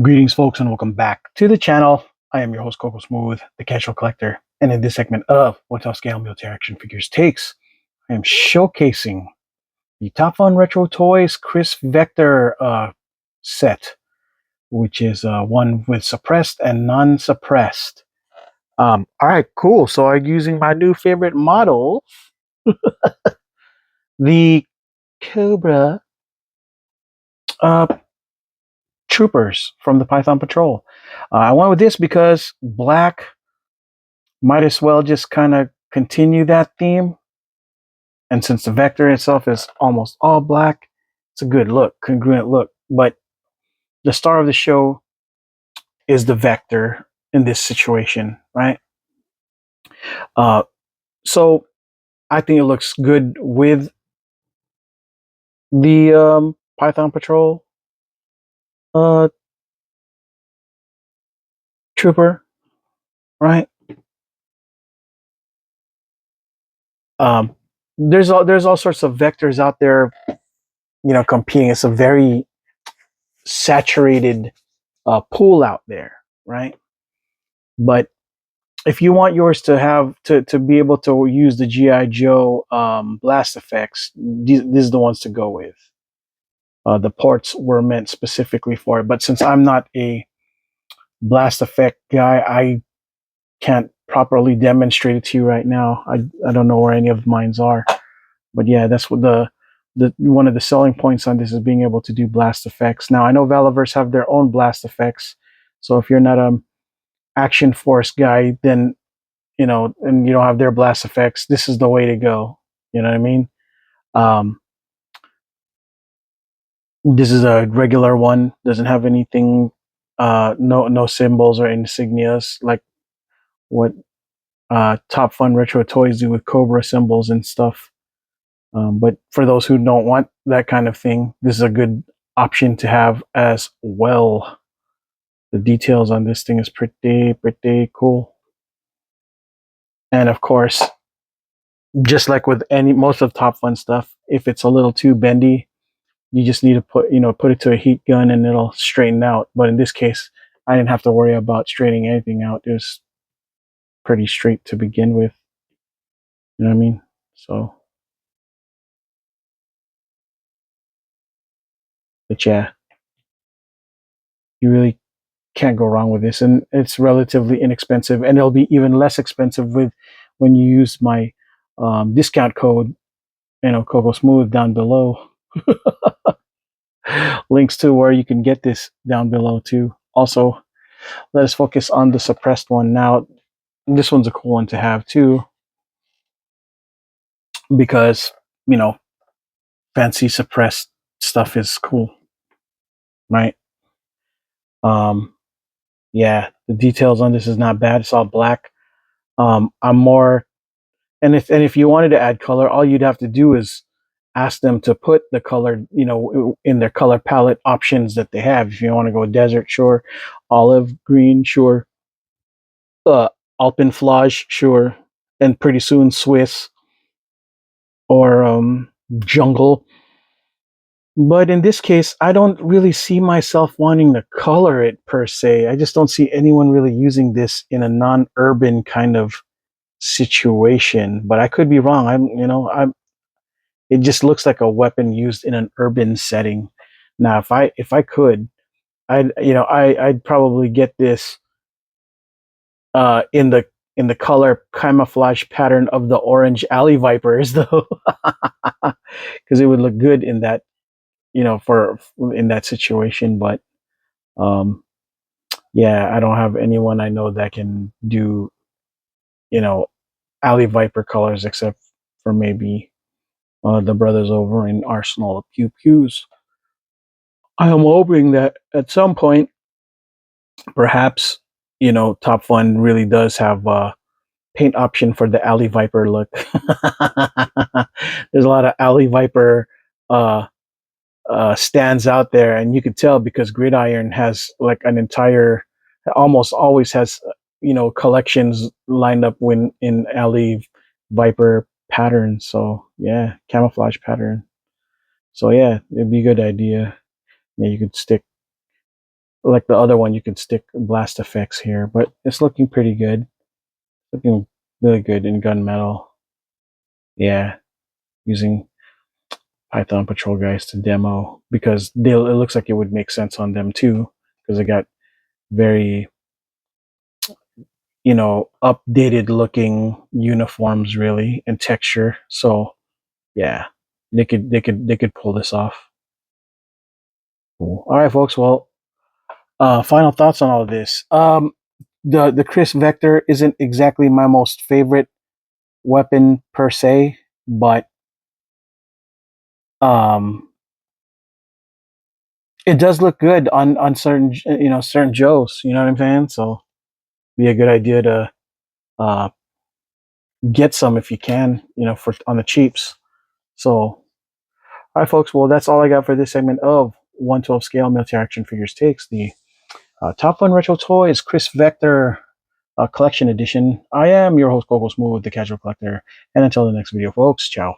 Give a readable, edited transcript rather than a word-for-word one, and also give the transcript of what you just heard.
Greetings, folks, and welcome back to the channel. I am your host, Coco Smooth, the Casual Collector, and in this segment of What Else Scale Military Action Figures Takes, I am showcasing the Top Fun Retro Toys Kriss Vector set, which is one with suppressed and non-suppressed. All right, cool. So I'm using my new favorite model, the Cobra uh, Troopers from the Python Patrol. I went with this because black might as well just kind of continue that theme. And since the Vector itself is almost all black, it's a good look, congruent look. But the star of the show is the Vector in this situation, right? Uh, so I think it looks good with the Python Patrol uh, trooper, right? Um, there's all sorts of vectors out there, competing. It's a very saturated pool out there, right? But if you want yours to have to be able to use the GI Joe blast effects, these are the ones to go with. The ports were meant specifically for it, but since I'm not a blast effect guy, I can't properly demonstrate it to you right now. I don't know where any of mines are, but yeah, that's what the one of the selling points on this is being able to do blast effects. Now I know Valaverse have their own blast effects, so if you're not a Action Force guy, then and you don't have their blast effects, this is the way to go. You know what I mean? Um, this is a regular one, doesn't have anything, no symbols or insignias like what Top Fun Retro Toys do with Cobra symbols and stuff. But for those who don't want that kind of thing, this is a good option to have as well. The details on this thing is pretty cool. And of course, just like with most of Top Fun stuff, if it's a little too bendy, you just need to put it to a heat gun and it'll straighten out. But in this case, I didn't have to worry about straightening anything out. It was pretty straight to begin with. You know what I mean? So, but yeah, you really can't go wrong with this, and it's relatively inexpensive, and it'll be even less expensive with when you use my discount code, Coco Smooth down below. Links to where you can get this down below too. Also, let us focus on the suppressed one now. This one's a cool one to have too, because you know fancy suppressed stuff is cool, right? Um, yeah, the details on this is not bad. It's all black. I'm more, and if you wanted to add color, all you'd have to do is ask them to put the color, in their color palette options that they have. If you want to go desert, sure. Olive green, sure. Alpenflage, sure. And pretty soon Swiss or jungle. But in this case, I don't really see myself wanting to color it per se. I just don't see anyone really using this in a non-urban kind of situation. But I could be wrong. It just looks like a weapon used in an urban setting. Now, if I could, I'd probably get this in the color camouflage pattern of the orange alley vipers, though, because it would look good in that, for in that situation. But um, yeah, I don't have anyone I know that can do, you know, alley viper colors except for maybe the brothers over in Arsenal of Pew Pews. I am hoping that at some point, perhaps, Top Fun really does have a paint option for the Alley Viper look. There's a lot of Alley Viper uh, stands out there, and you could tell because Gridiron has like an entire, almost always has, collections lined up when in Alley Viper pattern. So yeah, camouflage pattern. So yeah, it'd be a good idea. Yeah, you could stick Like the other one, you could stick blast effects here, but it's looking pretty good. Looking really good in gunmetal. Yeah, using Python Patrol guys to demo because it looks like it would make sense on them too because they got very updated looking uniforms really and texture. So yeah, they could pull this off. Cool. All right, folks. Well, final thoughts on all of this. The Kriss Vector isn't exactly my most favorite weapon per se, but um, it does look good on certain certain Joes. You know what I'm saying? So be a good idea to uh, get some if you can, for on the cheaps. So, all right, folks. Well, that's all I got for this segment of 1/12 scale military action figures takes the Top Fun Retro Toys Kriss Vector Collection Edition. I am your host, Gogo Smooth, the Casual Collector, and until the next video, folks. Ciao.